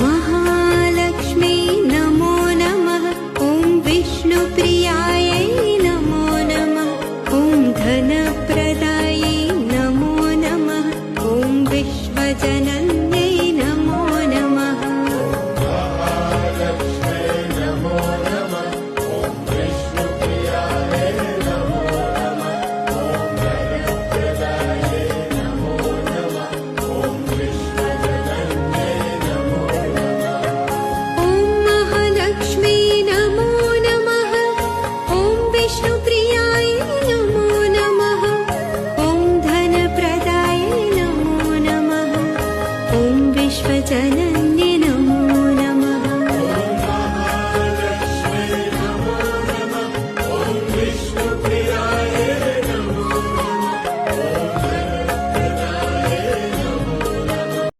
महालक्ष्मी नमो नमः। ॐ विष्णुप्रियायै नमो नमः। ॐ धनप्रदायै नमो नमः। ॐ विश्वजनन्यै नमो नमः। विश्वजन